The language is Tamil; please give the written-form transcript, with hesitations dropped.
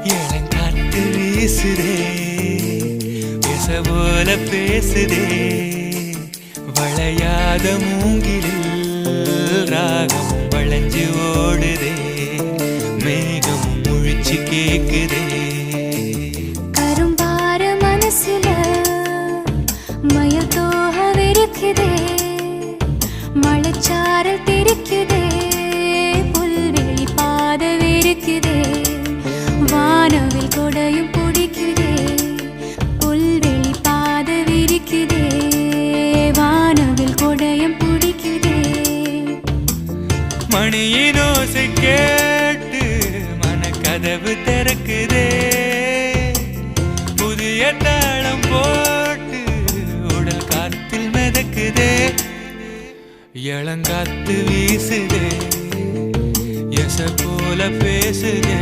இளங்காத்து வீசுதே பேச போல பேசுதே வளையாத மூங்கிலில் ராகம் வளைஞ்சு ஓடுதே மேகம் முழிச்சு கேக்குதே கரும்பார மனசுல மயில் தோகவிருக்குதே மழைச்சாரல் தெரிக்குதே புல்வெளி பாதவிருக்குதே வானவில் கொடையும் பிடிக்குதே புல்வெளி பாதவிருக்குதே வானவில் கொடையும் பிடிக்குதே மணியின் ஓசை கேட்டு மனக்கதவு திறக்குதே புதிய தாளம் போட்டு உடல் காத்தில் மிதக்குதே இளங்காத்து வீசுதே எச போல பேசுதே